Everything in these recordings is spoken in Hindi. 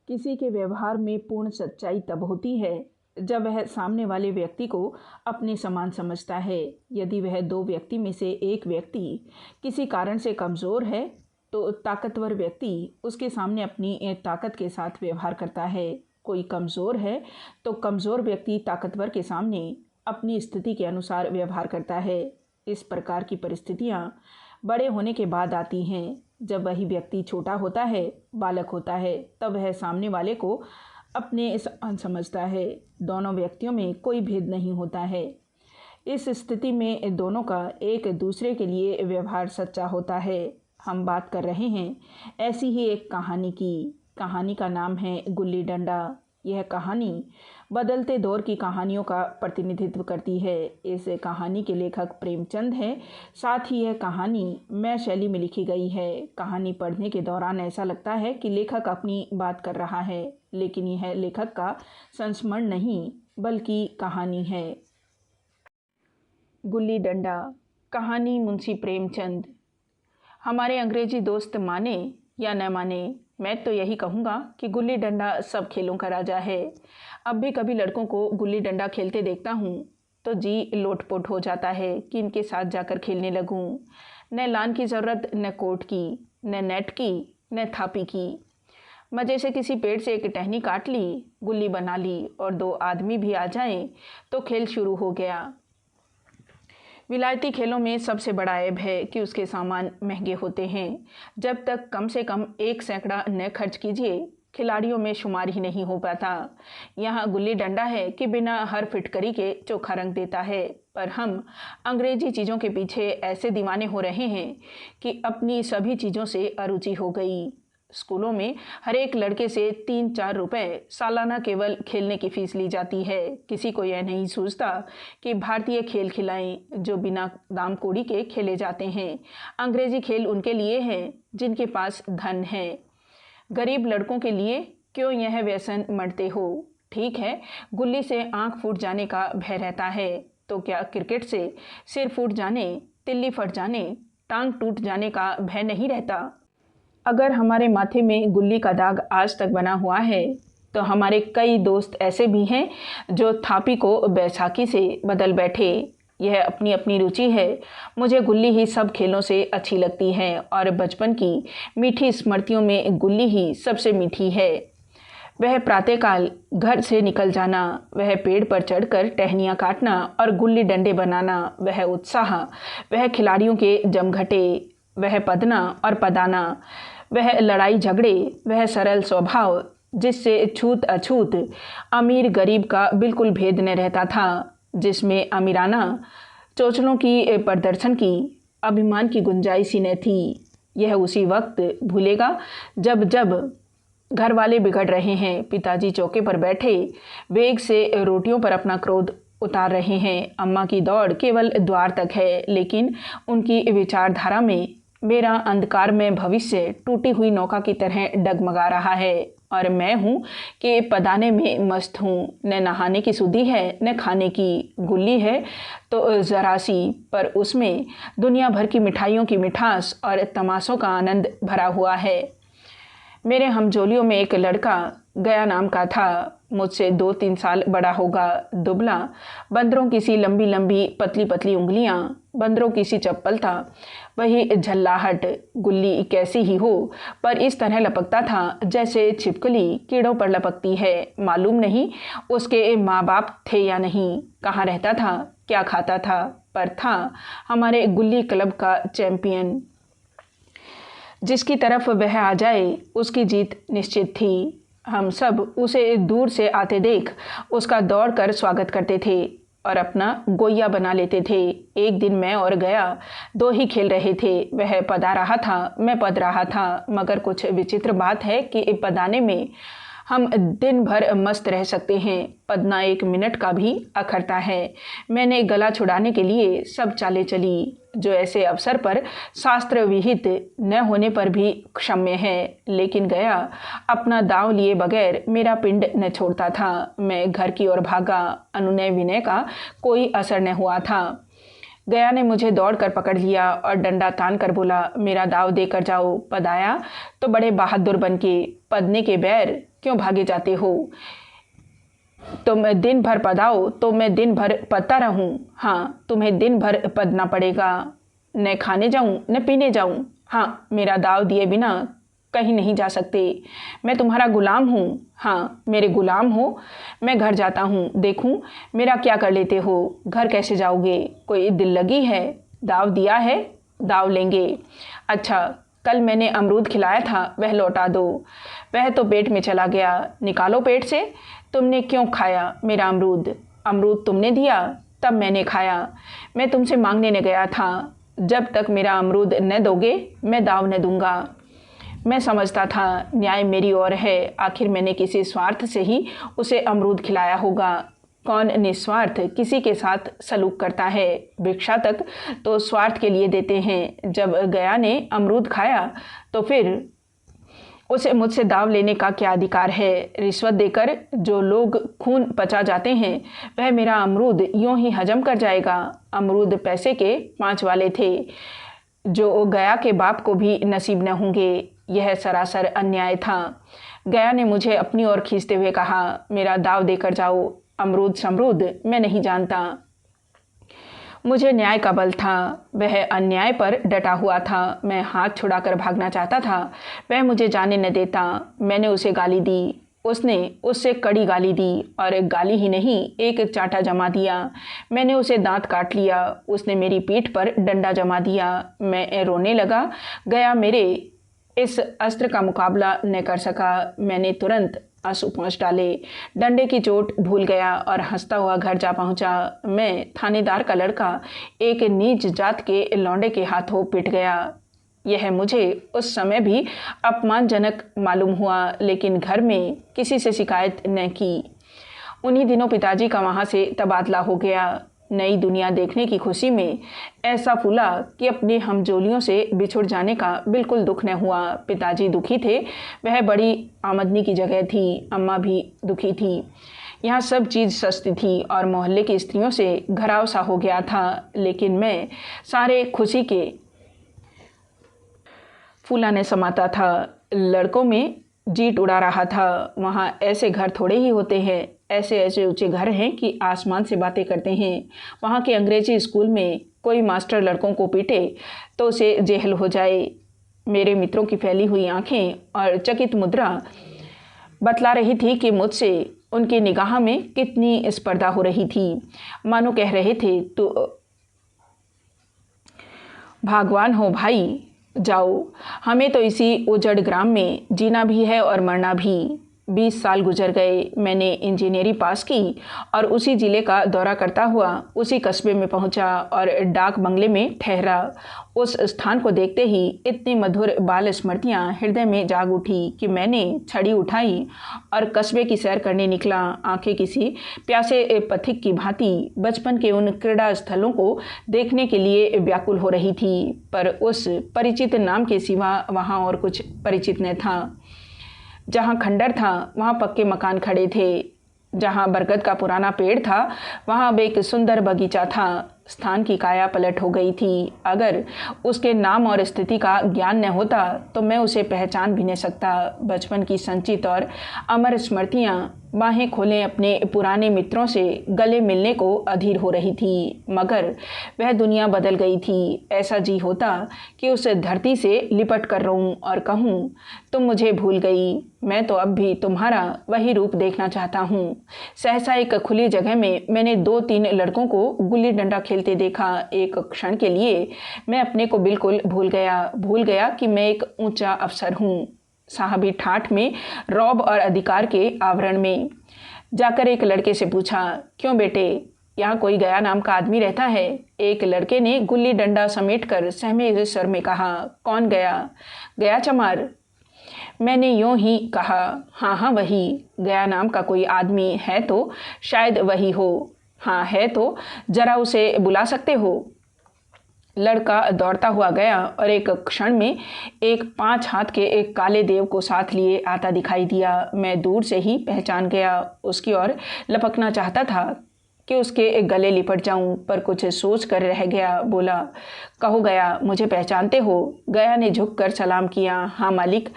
किसी के व्यवहार में पूर्ण सच्चाई तब होती है जब वह सामने वाले व्यक्ति को अपने समान समझता है। यदि वह दो व्यक्ति में से एक व्यक्ति किसी कारण से कमज़ोर है तो ताकतवर व्यक्ति उसके सामने अपनी ताकत के साथ व्यवहार करता है। कोई कमज़ोर है तो कमज़ोर व्यक्ति ताकतवर के सामने अपनी स्थिति के अनुसार व्यवहार करता है। इस प्रकार की परिस्थितियाँ बड़े होने के बाद आती हैं। जब वही व्यक्ति छोटा होता है, बालक होता है, तब वह सामने वाले को अपने समान समझता है। दोनों व्यक्तियों में कोई भेद नहीं होता है। इस स्थिति में दोनों का एक दूसरे के लिए व्यवहार सच्चा होता है। हम बात कर रहे हैं ऐसी ही एक कहानी की। कहानी का नाम है गुल्ली डंडा। यह कहानी बदलते दौर की कहानियों का प्रतिनिधित्व करती है। इस कहानी के लेखक प्रेमचंद हैं। साथ ही यह कहानी मैं शैली में लिखी गई है। कहानी पढ़ने के दौरान ऐसा लगता है कि लेखक अपनी बात कर रहा है, लेकिन यह लेखक का संस्मरण नहीं बल्कि कहानी है। गुल्ली डंडा, कहानी मुंशी प्रेमचंद। हमारे अंग्रेजी दोस्त माने या न माने, मैं तो यही कहूँगा कि गुल्ली डंडा सब खेलों का राजा है। अब भी कभी लड़कों को गुल्ली डंडा खेलते देखता हूँ तो जी लोटपोट हो जाता है कि इनके साथ जाकर खेलने लगूँ। न लान की ज़रूरत, न कोट की, न नेट की, न थापी की। मज़े से किसी पेड़ से एक टहनी काट ली, गुल्ली बना ली और दो आदमी भी आ जाएं तो खेल शुरू हो गया। विलायती खेलों में सबसे बड़ा ऐब है कि उसके सामान महंगे होते हैं। जब तक कम से कम 1 सैकड़ा न खर्च कीजिए, खिलाड़ियों में शुमार ही नहीं हो पाता। यहाँ गुल्ली डंडा है कि बिना हर फिटकरी के चोखा रंग देता है। पर हम अंग्रेजी चीज़ों के पीछे ऐसे दीवाने हो रहे हैं कि अपनी सभी चीज़ों से अरुचि हो गई। स्कूलों में हर एक लड़के से 3-4 रुपए सालाना केवल खेलने की फीस ली जाती है। किसी को यह नहीं सूझता कि भारतीय खेल खिलाएं जो बिना दाम कौड़ी के खेले जाते हैं। अंग्रेजी खेल उनके लिए हैं जिनके पास धन है। गरीब लड़कों के लिए क्यों यह व्यसन मरते हो? ठीक है, गुल्ली से आंख फूट जाने का भय रहता है, तो क्या क्रिकेट से सिर फूट जाने, तिल्ली फट जाने, टांग टूट जाने का भय नहीं रहता? अगर हमारे माथे में गुल्ली का दाग आज तक बना हुआ है तो हमारे कई दोस्त ऐसे भी हैं जो थापी को बैसाखी से बदल बैठे। यह अपनी अपनी रुचि है। मुझे गुल्ली ही सब खेलों से अच्छी लगती है और बचपन की मीठी स्मृतियों में गुल्ली ही सबसे मीठी है। वह प्रातःकाल घर से निकल जाना, वह पेड़ पर चढ़कर टहनियाँ काटना और गुल्ली डंडे बनाना, वह उत्साह, वह खिलाड़ियों के जमघटे, वह पदना और पदाना, वह लड़ाई झगड़े, वह सरल स्वभाव जिससे छूत अछूत अमीर गरीब का बिल्कुल भेद न रहता था, जिसमें अमीराना चोचलों की प्रदर्शन की अभिमान की गुंजाइश ही न थी। यह उसी वक्त भूलेगा जब जब घर वाले बिगड़ रहे हैं, पिताजी चौके पर बैठे वेग से रोटियों पर अपना क्रोध उतार रहे हैं, अम्मा की दौड़ केवल द्वार तक है, लेकिन उनकी विचारधारा में मेरा अंधकार में भविष्य टूटी हुई नौका की तरह डगमगा रहा है और मैं हूँ कि पदाने में मस्त हूँ। न नहाने की सुधि है न खाने की। गुल्ली है तो ज़रा सी, पर उसमें दुनिया भर की मिठाइयों की मिठास और तमाशों का आनंद भरा हुआ है। मेरे हमजोलियों में एक लड़का गया नाम का था, मुझसे 2-3 साल बड़ा होगा, दुबला, बंदरों की सी लंबी लंबी पतली पतली उंगलियां, बंदरों की सी चप्पल था, वही झल्लाहट। गुल्ली कैसी ही हो, पर इस तरह लपकता था जैसे छिपकली कीड़ों पर लपकती है। मालूम नहीं उसके माँ बाप थे या नहीं, कहाँ रहता था, क्या खाता था, पर था हमारे गुल्ली क्लब का चैंपियन। जिसकी तरफ वह आ जाए उसकी जीत निश्चित थी। हम सब उसे दूर से आते देख उसका दौड़ कर स्वागत करते थे और अपना गोया बना लेते थे। एक दिन मैं और गया 2 ही खेल रहे थे। वह पदा रहा था, मैं पद रहा था, मगर कुछ विचित्र बात है कि पदाने में हम दिन भर मस्त रह सकते हैं, पदना 1 मिनट का भी अखरता है। मैंने गला छुड़ाने के लिए सब चालें चली, जो ऐसे अवसर पर शास्त्र विहित न होने पर भी क्षम्य है, लेकिन गया अपना दांव लिए बगैर मेरा पिंड न छोड़ता था। मैं घर की ओर भागा, अनुनय विनय का कोई असर न हुआ था। गया ने मुझे दौड़कर पकड़ लिया और डंडा तान कर बोला, मेरा दाव देकर जाओ, पदाया तो बड़े बहादुर बन के, पदने के बैर क्यों भागे जाते हो? तुम दिन भर पदाओ तो मैं दिन भर पदता रहूं? हाँ, तुम्हें दिन भर पदना पड़ेगा। न खाने जाऊं न पीने जाऊं। हाँ, मेरा दाव दिए बिना कहीं नहीं जा सकते। मैं तुम्हारा गुलाम हूँ। हाँ, मेरे गुलाम हो। मैं घर जाता हूँ, देखूँ मेरा क्या कर लेते हो। घर कैसे जाओगे? कोई दिल लगी है? दाव दिया है, दाव लेंगे। अच्छा, कल मैंने अमरूद खिलाया था, वह लौटा दो। वह तो पेट में चला गया, निकालो पेट से। तुमने क्यों खाया मेरा अमरूद? अमरूद तुमने दिया, तब मैंने खाया। मैं तुमसे मांगने न गया था। जब तक मेरा अमरूद न दोगे मैं दाव न दूंगा। मैं समझता था न्याय मेरी ओर है। आखिर मैंने किसी स्वार्थ से ही उसे अमरूद खिलाया होगा। कौन निस्वार्थ किसी के साथ सलूक करता है? भिक्षा तक तो स्वार्थ के लिए देते हैं। जब गया ने अमरूद खाया तो फिर उसे मुझसे दाव लेने का क्या अधिकार है? रिश्वत देकर जो लोग खून पचा जाते हैं वह मेरा अमरूद यूं ही हजम कर जाएगा। अमरूद पैसे के 5 वाले थे जो गया के बाप को भी नसीब न होंगे। यह सरासर अन्याय था। गया ने मुझे अपनी ओर खींचते हुए कहा, मेरा दाव देकर जाओ। अमरूद समरूद मैं नहीं जानता। मुझे न्याय का बल था, वह अन्याय पर डटा हुआ था। मैं हाथ छुड़ाकर भागना चाहता था, वह मुझे जाने न देता। मैंने उसे गाली दी, उसने उससे कड़ी गाली दी, और गाली ही नहीं एक चांटा जमा दिया। मैंने उसे दांत काट लिया, उसने मेरी पीठ पर डंडा जमा दिया। मैं रोने लगा। गया मेरे इस अस्त्र का मुकाबला न कर सका। मैंने तुरंत आंसू पोंछ डाले, डंडे की चोट भूल गया और हंसता हुआ घर जा पहुंचा। मैं थानेदार का लड़का एक नीच जात के लौंडे के हाथों पिट गया। यह मुझे उस समय भी अपमानजनक मालूम हुआ, लेकिन घर में किसी से शिकायत न की। उन्हीं दिनों पिताजी का वहाँ से तबादला हो गया। नई दुनिया देखने की खुशी में ऐसा फूला कि अपने हमजोलियों से बिछुड़ जाने का बिल्कुल दुख न हुआ। पिताजी दुखी थे, वह बड़ी आमदनी की जगह थी। अम्मा भी दुखी थी। यहाँ सब चीज़ सस्ती थी और मोहल्ले की स्त्रियों से घराव सा हो गया था। लेकिन मैं सारे खुशी के फूलाने समाता था, लड़कों में जीट उड़ा रहा था। वहाँ ऐसे घर थोड़े ही होते हैं, ऐसे ऐसे ऊंचे घर हैं कि आसमान से बातें करते हैं। वहाँ के अंग्रेजी स्कूल में कोई मास्टर लड़कों को पीटे तो उसे जेल हो जाए। मेरे मित्रों की फैली हुई आंखें और चकित मुद्रा बतला रही थी कि मुझसे उनकी निगाह में कितनी स्पर्धा हो रही थी। मानो कह रहे थे, तो भगवान हो भाई, जाओ, हमें तो इसी उजड़ ग्राम में जीना भी है और मरना भी। 20 साल गुजर गए। मैंने इंजीनियरिंग पास की और उसी ज़िले का दौरा करता हुआ उसी कस्बे में पहुंचा और डाक बंगले में ठहरा। उस स्थान को देखते ही इतनी मधुर बाल स्मृतियाँ हृदय में जाग उठी कि मैंने छड़ी उठाई और कस्बे की सैर करने निकला। आंखें किसी प्यासे पथिक की भांति बचपन के उन क्रीड़ा स्थलों को देखने के लिए व्याकुल हो रही थी, पर उस परिचित नाम के सिवा वहाँ और कुछ परिचित न था। जहाँ खंडर था वहाँ पक्के मकान खड़े थे। जहाँ बरगद का पुराना पेड़ था वहाँ अब एक सुंदर बगीचा था। स्थान की काया पलट हो गई थी। अगर उसके नाम और स्थिति का ज्ञान न होता तो मैं उसे पहचान भी न सकता। बचपन की संचित और अमर स्मृतियाँ बाहें खोले अपने पुराने मित्रों से गले मिलने को अधीर हो रही थी, मगर वह दुनिया बदल गई थी। ऐसा जी होता कि उस धरती से लिपट कर रहूं और कहूं, तुम मुझे भूल गई, मैं तो अब भी तुम्हारा वही रूप देखना चाहता हूँ। सहसा एक खुली जगह में मैंने 2-3 लड़कों को गुल्ली डंडा खेलते देखा। एक क्षण के लिए मैं अपने को बिल्कुल भूल गया कि मैं एक ऊंचा अफसर हूँ, साहबी ठाठ में, रौब और अधिकार के आवरण में। जाकर एक लड़के से पूछा, क्यों बेटे, यहाँ कोई गया नाम का आदमी रहता है? एक लड़के ने गुल्ली डंडा समेटकर सहमे स्वर में कहा, कौन गया? गया चमार। मैंने यूं ही कहा, हाँ वही। गया नाम का कोई आदमी है तो शायद वही हो। हाँ है तो जरा उसे बुला सकते हो? लड़का दौड़ता हुआ गया और एक क्षण में एक 5 हाथ के एक काले देव को साथ लिए आता दिखाई दिया। मैं दूर से ही पहचान गया। उसकी ओर लपकना चाहता था कि उसके गले लिपट जाऊं, पर कुछ सोच कर रह गया। बोला, कहो गया, मुझे पहचानते हो? गया ने झुककर सलाम किया। हाँ मालिक,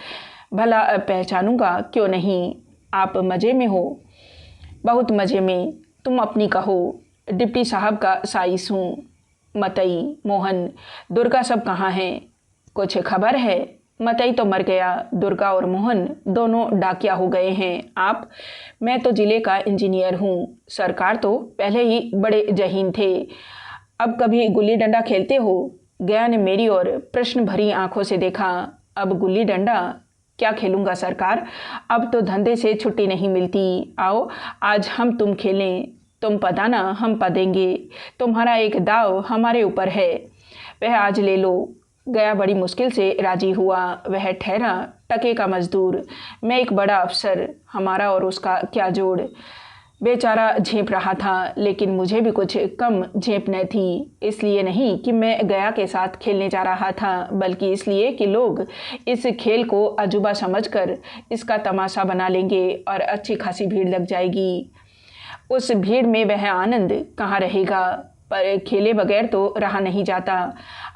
भला पहचानूंगा, क्यों नहीं। आप मज़े में हो? बहुत मज़े में। तुम अपनी कहो। डिप्टी साहब का साइस हूँ। मतई, मोहन, दुर्गा सब कहाँ हैं? कुछ खबर है? मतई तो मर गया, दुर्गा और मोहन दोनों डाकिया हो गए हैं। आप? मैं तो ज़िले का इंजीनियर हूँ। सरकार तो पहले ही बड़े जहीन थे। अब कभी गुल्ली डंडा खेलते हो? गया ने मेरी ओर प्रश्न भरी आंखों से देखा। अब गुल्ली डंडा? क्या खेलूंगा सरकार, अब तो धंधे से छुट्टी नहीं मिलती। आओ आज हम तुम खेलें। तुम पदाना हम पदेंगे। तुम्हारा एक दाव हमारे ऊपर है, वह आज ले लो। गया बड़ी मुश्किल से राजी हुआ। वह ठहरा टके का मजदूर, मैं एक बड़ा अफसर। हमारा और उसका क्या जोड़। बेचारा झेप रहा था, लेकिन मुझे भी कुछ कम झेप न थी। इसलिए नहीं कि मैं गया के साथ खेलने जा रहा था, बल्कि इसलिए कि लोग इस खेल को अजूबा समझकर इसका तमाशा बना लेंगे और अच्छी खासी भीड़ लग जाएगी। उस भीड़ में वह आनंद कहाँ रहेगा, पर खेले बगैर तो रहा नहीं जाता।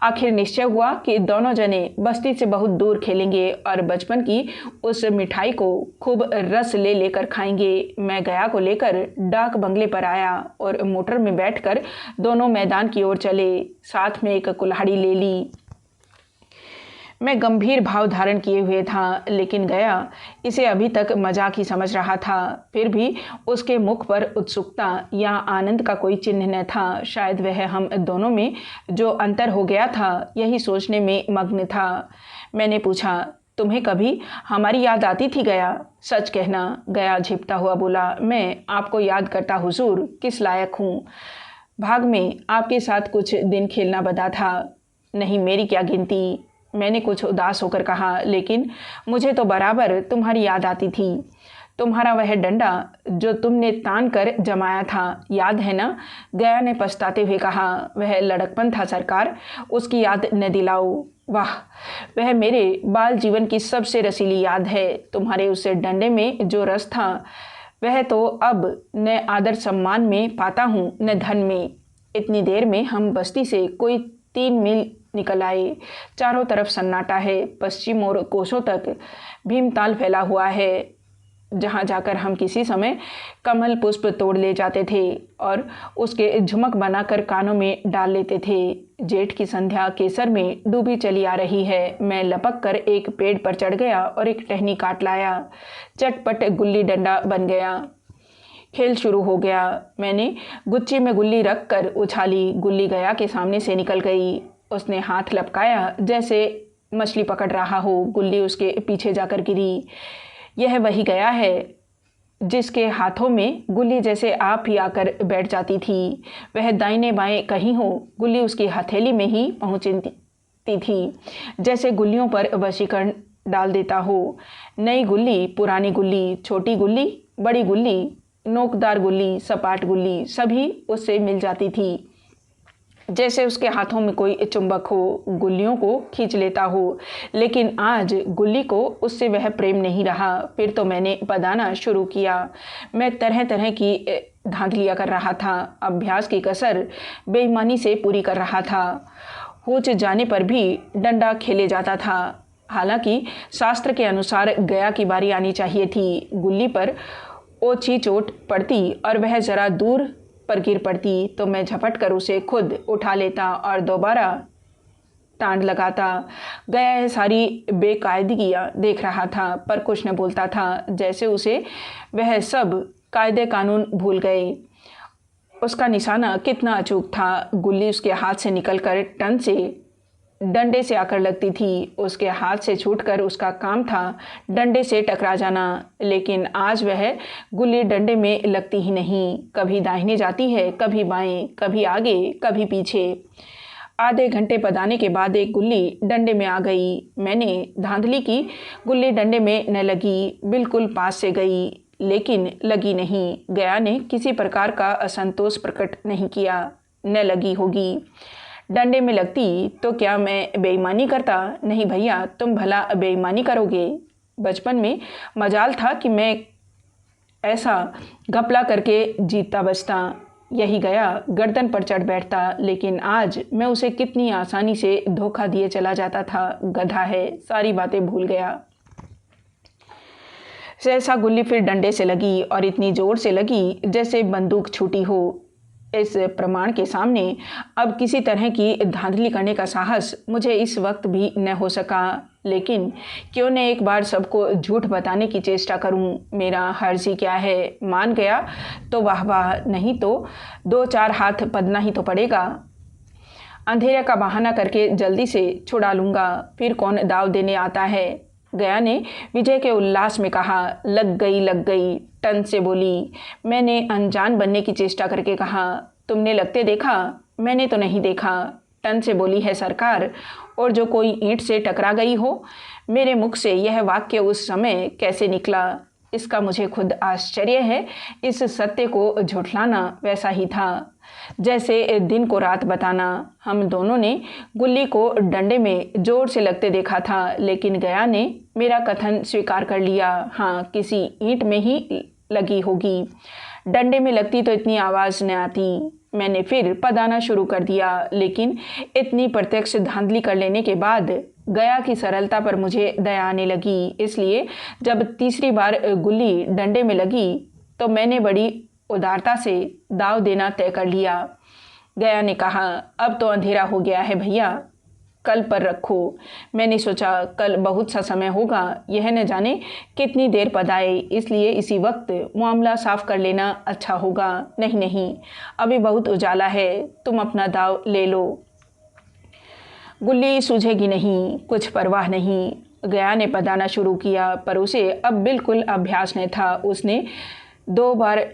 आखिर निश्चय हुआ कि दोनों जने बस्ती से बहुत दूर खेलेंगे और बचपन की उस मिठाई को खूब रस ले लेकर खाएंगे। मैं गया को लेकर डाक बंगले पर आया और मोटर में बैठकर दोनों मैदान की ओर चले। साथ में एक कुल्हाड़ी ले ली। मैं गंभीर भाव धारण किए हुए था, लेकिन गया इसे अभी तक मजाक ही समझ रहा था। फिर भी उसके मुख पर उत्सुकता या आनंद का कोई चिन्ह न था। शायद वह हम दोनों में जो अंतर हो गया था यही सोचने में मग्न था। मैंने पूछा, तुम्हें कभी हमारी याद आती थी गया? सच कहना, गया झिपता हुआ बोला। मैं आपको याद करता हुजूर किस लायक हूँ। भाग में आपके साथ कुछ दिन खेलना बदा था। नहीं, मेरी क्या गिनती। मैंने कुछ उदास होकर कहा, लेकिन मुझे तो बराबर तुम्हारी याद आती थी। तुम्हारा वह डंडा जो तुमने तान कर जमाया था, याद है ना? गया ने पछताते हुए कहा। वह लड़कपन था सरकार, उसकी याद न दिलाओ। वाह, वह मेरे बाल जीवन की सबसे रसीली याद है। तुम्हारे उस डंडे में जो रस था वह तो अब न आदर सम्मान में पाता हूँ न धन में। इतनी देर में हम बस्ती से कोई 3 मील निकल आए। चारों तरफ सन्नाटा है। पश्चिम और कोसों तक भीमताल फैला हुआ है, जहाँ जाकर हम किसी समय कमल पुष्प तोड़ ले जाते थे और उसके झुमक बनाकर कानों में डाल लेते थे। जेठ की संध्या केसर में डूबी चली आ रही है। मैं लपक कर एक पेड़ पर चढ़ गया और एक टहनी काट लाया। चटपट गुल्ली डंडा बन गया। खेल शुरू हो गया। मैंने गुच्ची में गुल्ली रख कर उछाली। गुल्ली गया के सामने से निकल गई। उसने हाथ लपकाया जैसे मछली पकड़ रहा हो। गुल्ली उसके पीछे जाकर गिरी। यह वही गया है जिसके हाथों में गुल्ली जैसे आप ही आकर बैठ जाती थी। वह दाहिने बाएं कहीं हो, गुल्ली उसकी हथेली में ही पहुंचती थी, जैसे गुल्लियों पर वशीकरण डाल देता हो। नई गुल्ली, पुरानी गुल्ली, छोटी गुल्ली, बड़ी गुल्ली, नोकदार गुल्ली, सपाट गुल्ली, सभी उससे मिल जाती थी। जैसे उसके हाथों में कोई चुंबक हो, गुल्लियों को खींच लेता हो। लेकिन आज गुल्ली को उससे वह प्रेम नहीं रहा। फिर तो मैंने पदाना शुरू किया। मैं तरह तरह की धांधलियाँ कर रहा था। अभ्यास की कसर बेईमानी से पूरी कर रहा था। होच जाने पर भी डंडा खेले जाता था। हालांकि शास्त्र के अनुसार गया की बारी आनी चाहिए थी। गुल्ली पर ओछी चोट पड़ती और वह जरा दूर पर गिर पड़ती तो मैं झपट कर उसे खुद उठा लेता और दोबारा टांड लगाता। गया यह सारी बेकायदगियाँ देख रहा था, पर कुछ न बोलता था, जैसे उसे वह सब कायदे कानून भूल गए। उसका निशाना कितना अचूक था। गुल्ली उसके हाथ से निकलकर टन से डंडे से आकर लगती थी। उसके हाथ से छूटकर उसका काम था डंडे से टकरा जाना। लेकिन आज वह गुल्ली डंडे में लगती ही नहीं। कभी दाहिने जाती है, कभी बाएं, कभी आगे, कभी पीछे। आधे घंटे पदाने के बाद एक गुल्ली डंडे में आ गई। मैंने धांधली की। गुल्ली डंडे में न लगी, बिल्कुल पास से गई, लेकिन लगी नहीं। गया ने किसी प्रकार का असंतोष प्रकट नहीं किया। न लगी होगी। डंडे में लगती तो क्या मैं बेईमानी करता? नहीं भैया, तुम भला बेईमानी करोगे? बचपन में मजाल था कि मैं ऐसा घपला करके जीतता बचता। यही गया गर्दन पर चढ़ बैठता, लेकिन आज मैं उसे कितनी आसानी से धोखा दिए चला जाता था। गधा है, सारी बातें भूल गया। सहसा गुल्ली फिर डंडे से लगी और इतनी जोर से लगी जैसे बंदूक छूटी हो। इस प्रमाण के सामने अब किसी तरह की धांधली करने का साहस मुझे इस वक्त भी न हो सका। लेकिन क्यों न एक बार सबको झूठ बताने की चेष्टा करूं। मेरा हर्ज ही क्या है, मान गया तो वाह वाह, नहीं तो दो चार हाथ पदना ही तो पड़ेगा। अंधेरे का बहाना करके जल्दी से छुड़ा लूँगा, फिर कौन दाव देने आता है। गया ने विजय के उल्लास में कहा। लग गई, टन से बोली। मैंने अनजान बनने की चेष्टा करके कहा, तुमने लगते देखा? मैंने तो नहीं देखा, टन से बोली है सरकार। और जो कोई ईंट से टकरा गई हो। मेरे मुख से यह वाक्य उस समय कैसे निकला, इसका मुझे खुद आश्चर्य है। इस सत्य को झुठलाना वैसा ही था जैसे दिन को रात बताना। हम दोनों ने गुल्ली को डंडे में जोर से लगते देखा था, लेकिन गया ने मेरा कथन स्वीकार कर लिया। हाँ, किसी ईंट में ही लगी होगी, डंडे में लगती तो इतनी आवाज़ न आती। मैंने फिर पदाना शुरू कर दिया, लेकिन इतनी प्रत्यक्ष धांधली कर लेने के बाद गया की सरलता पर मुझे दया आने लगी। इसलिए जब तीसरी बार गुल्ली डंडे में लगी तो मैंने बड़ी उदारता से दाव देना तय कर लिया। गया ने कहा, अब तो अंधेरा हो गया है भैया, कल पर रखो। मैंने सोचा कल बहुत सा समय होगा, यह न जाने कितनी देर पदाए, इसलिए इसी वक्त मामला साफ कर लेना अच्छा होगा। नहीं नहीं, अभी बहुत उजाला है, तुम अपना दाव ले लो, गुल्ली सूझेगी नहीं, कुछ परवाह नहीं। गया ने पदाना शुरू किया, पर उसे अब बिल्कुल अभ्यास नहीं था। उसने 2 बार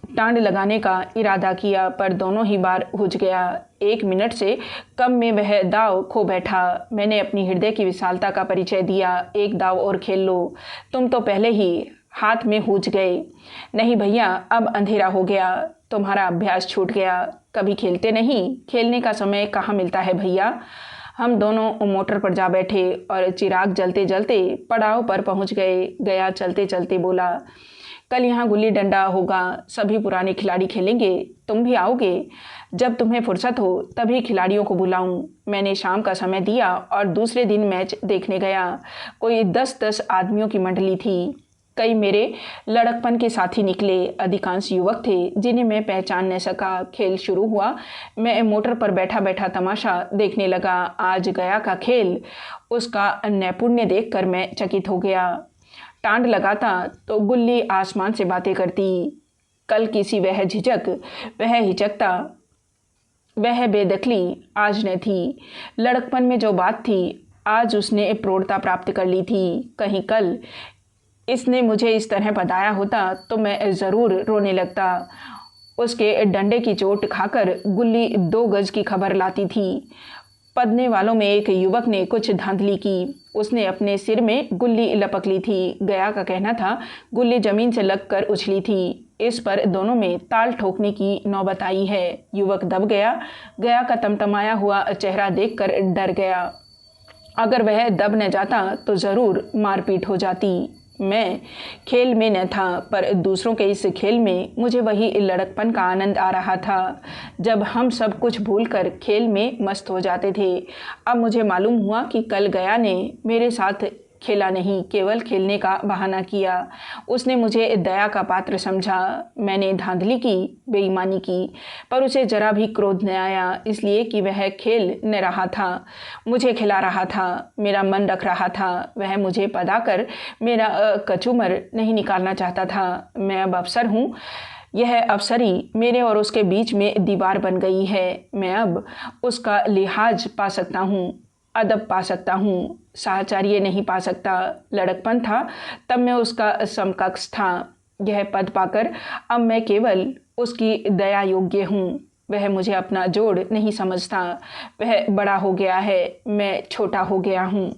टांड लगाने का इरादा किया, पर दोनों ही बार हुज गया। 1 मिनट से कम में वह दाव खो बैठा। मैंने अपनी हृदय की विशालता का परिचय दिया। एक दाव और खेल लो, तुम तो पहले ही हाथ में हुज गए। नहीं भैया, अब अंधेरा हो गया, तुम्हारा अभ्यास छूट गया, कभी खेलते नहीं। खेलने का समय कहाँ मिलता है भैया। हम दोनों मोटर पर जा बैठे और चिराग जलते जलते पड़ाव पर पहुँच गए। गया चलते चलते बोला, कल यहाँ गुल्ली डंडा होगा, सभी पुराने खिलाड़ी खेलेंगे, तुम भी आओगे? जब तुम्हें फुर्सत हो तभी खिलाड़ियों को बुलाऊं। मैंने शाम का समय दिया और दूसरे दिन मैच देखने गया। कोई 10-10 आदमियों की मंडली थी। कई मेरे लड़कपन के साथी निकले, अधिकांश युवक थे जिन्हें मैं पहचान न सका। खेल शुरू हुआ, मैं मोटर पर बैठा बैठा तमाशा देखने लगा। आज गया का खेल, उसका नैपुण्य देखकर मैं चकित हो गया। टांड लगाता तो गुल्ली आसमान से बातें करती। कल किसी वह झिझक, वह हिचकता, वह बेदखली आज न थी। लड़कपन में जो बात थी आज उसने प्रौढ़ता प्राप्त कर ली थी। कहीं कल इसने मुझे इस तरह पदाया होता तो मैं ज़रूर रोने लगता। उसके डंडे की चोट खाकर गुल्ली 2 गज की खबर लाती थी। पदने वालों में एक युवक ने कुछ धांधली की। उसने अपने सिर में गुल्ली लपक ली थी। गया का कहना था गुल्ली जमीन से लगकर उछली थी। इस पर दोनों में ताल ठोकने की नौबत आई है। युवक दब गया। गया का तमतमाया हुआ चेहरा देखकर डर गया। अगर वह दब न जाता तो ज़रूर मारपीट हो जाती। मैं खेल में न था, पर दूसरों के इस खेल में मुझे वही लड़कपन का आनंद आ रहा था जब हम सब कुछ भूलकर खेल में मस्त हो जाते थे। अब मुझे मालूम हुआ कि कल गया ने मेरे साथ खेला नहीं, केवल खेलने का बहाना किया। उसने मुझे दया का पात्र समझा। मैंने धांधली की, बेईमानी की, पर उसे जरा भी क्रोध न आया, इसलिए कि वह खेल न रहा था, मुझे खिला रहा था, मेरा मन रख रहा था। वह मुझे पदाकर मेरा कचूमर नहीं निकालना चाहता था। मैं अब अफसर हूँ, यह अफसरी मेरे और उसके बीच में दीवार बन गई है। मैं अब उसका लिहाज पा सकता हूँ, अदब पा सकता हूँ, साहचर्य नहीं पा सकता। लड़कपन था तब मैं उसका समकक्ष था। यह पद पाकर अब मैं केवल उसकी दया योग्य हूँ। वह मुझे अपना जोड़ नहीं समझता। वह बड़ा हो गया है, मैं छोटा हो गया हूँ।